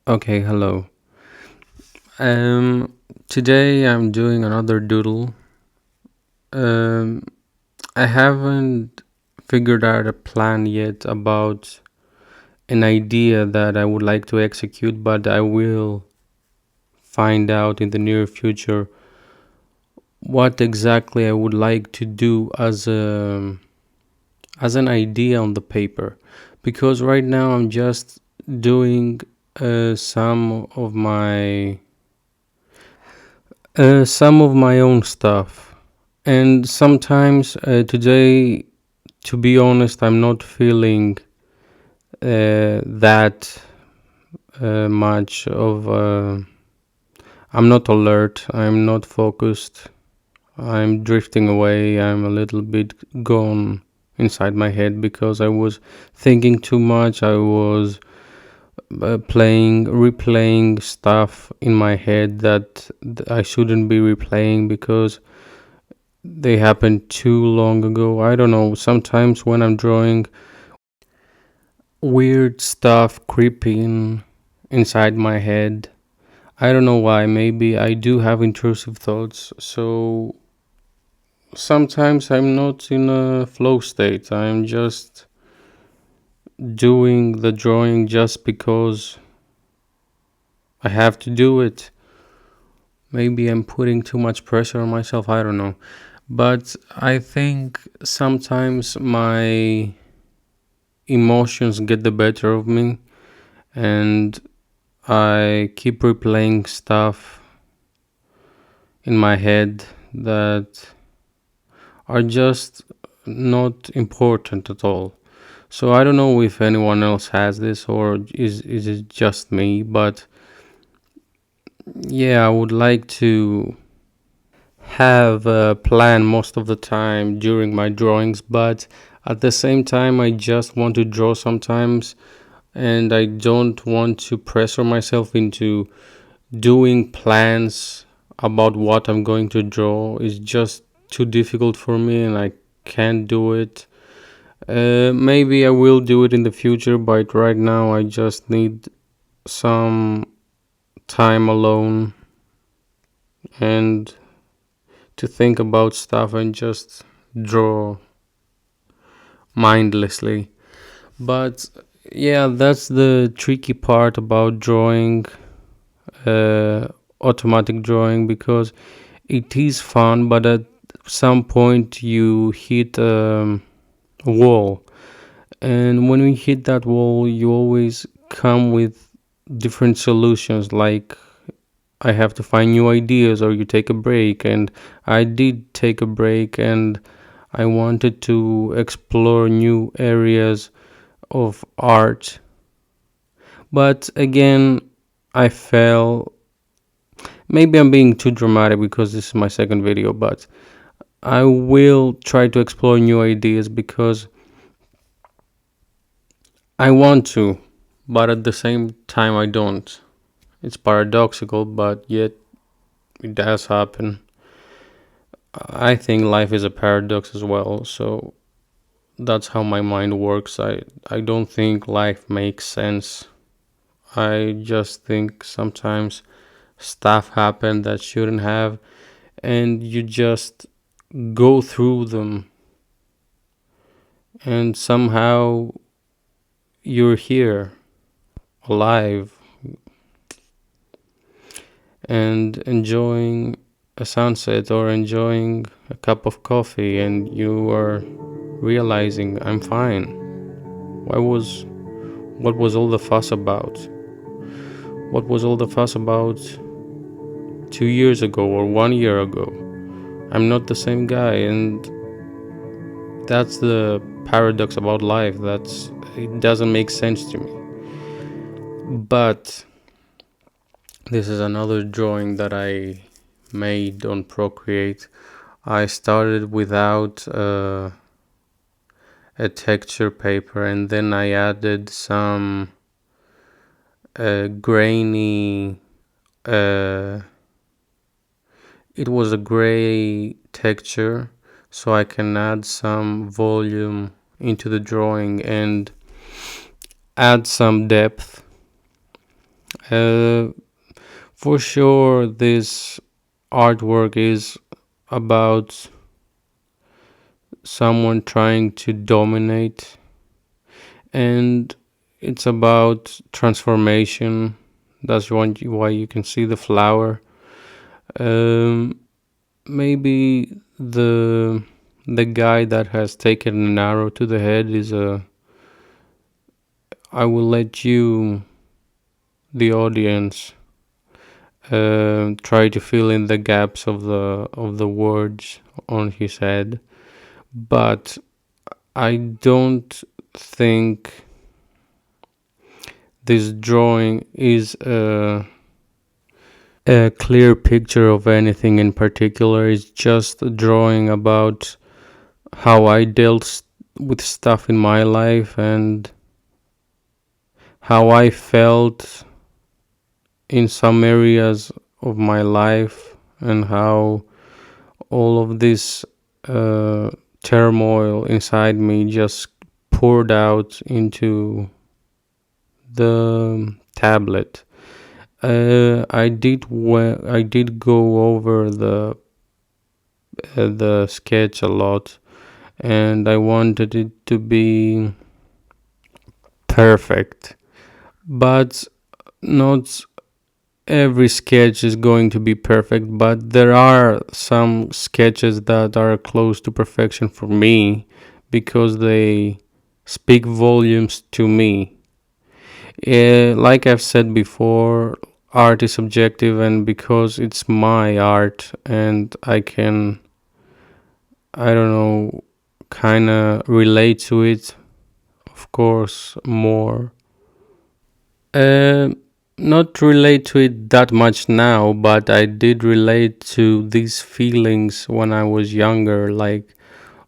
Okay, hello. Um, Today I'm doing another doodle. Um, I haven't figured out a plan yet about an idea that I would like to execute, but I will find out in the near future what exactly I would like to do as an idea on the paper. Because right now I'm just doing some of my own stuff. And sometimes today, to be honest, I'm not feeling that much of. I'm not alert. I'm not focused. I'm drifting away. I'm a little bit gone inside my head because I was thinking too much. I was replaying stuff in my head that I shouldn't be replaying because they happened too long ago. I don't know. Sometimes when I'm drawing, weird stuff creeping inside my head. I don't know why. Maybe I do have intrusive thoughts. So sometimes I'm not in a flow state. I'm just doing the drawing just because I have to do it. Maybe I'm putting too much pressure on myself. I don't know. But I think sometimes my emotions get the better of me and I keep replaying stuff in my head that are just not important at all. So I don't know if anyone else has this or is it just me, but yeah, I would like to have a plan most of the time during my drawings, but at the same time I just want to draw sometimes and I don't want to pressure myself into doing plans about what I'm going to draw. Is just too difficult for me and I can't do it. Maybe I will do it in the future, but right now I just need some time alone and to think about stuff and just draw mindlessly. But yeah, that's the tricky part about drawing, uh, automatic drawing, because it is fun, but at some point you hit a wall, and when you hit that wall, you always come with different solutions. Like I have to find new ideas, or you take a break, and I did take a break, and I wanted to explore new areas of art, but again, I fell. Maybe I'm being too dramatic because this is my second video, but I will try to explore new ideas because I want to, but at the same time, I don't. It's paradoxical, but yet it does happen. I think life is a paradox as well, so that's how my mind works. I don't think life makes sense. I just think sometimes stuff happen that shouldn't have, and you just go through them, and somehow you're here, alive, and enjoying a sunset or enjoying a cup of coffee, and you are realizing I'm fine. Why was what was all the fuss about? What was all the fuss about 2 years ago or 1 year ago? I'm not the same guy, and that's the paradox about life. That's it doesn't make sense to me. But this is another drawing that I made on Procreate. I started without a texture paper, and then I added some grainy. Uh, it was a gray texture, so I can add some volume into the drawing and add some depth. Uh, for sure, this artwork is about someone trying to dominate, and it's about transformation. That's why you can see the flower. Um, Maybe the guy that has taken an arrow to the head is a. I will let you, the audience, try to fill in the gaps of the words on his head, but I don't think this drawing is a clear picture of anything in particular. It's just a drawing about how I dealt with stuff in my life and how I felt in some areas of my life, and how all of this uh, turmoil inside me just poured out into the tablet. I did go over the sketch a lot, and I wanted it to be perfect, but not every sketch is going to be perfect. But there are some sketches that are close to perfection for me because they speak volumes to me. Like I've said before, art is subjective, and because it's my art and I don't know, kind of relate to it, of course, more. Uh, Not relate to it that much now, but I did relate to these feelings when I was younger, like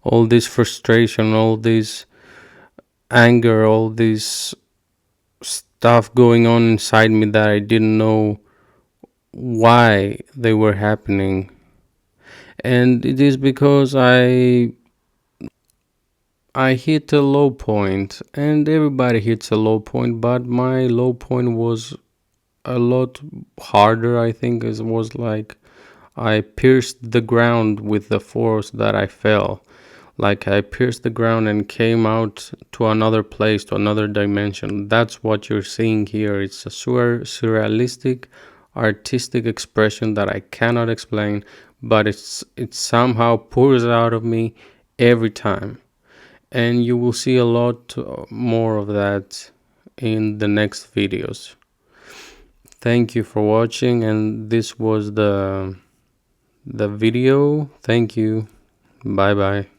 all this frustration, all this anger, all this stuff going on inside me that I didn't know why they were happening. And it is because I hit a low point, and everybody hits a low point, but my low point was a lot harder. I think it was like I pierced the ground with the force that I fell. Like I pierced the ground and came out to another place, to another dimension. That's what you're seeing here. It's a surrealistic, artistic expression that I cannot explain, but it somehow pours out of me every time. And you will see a lot more of that in the next videos. Thank you for watching, and this was the video. Thank you. Bye bye.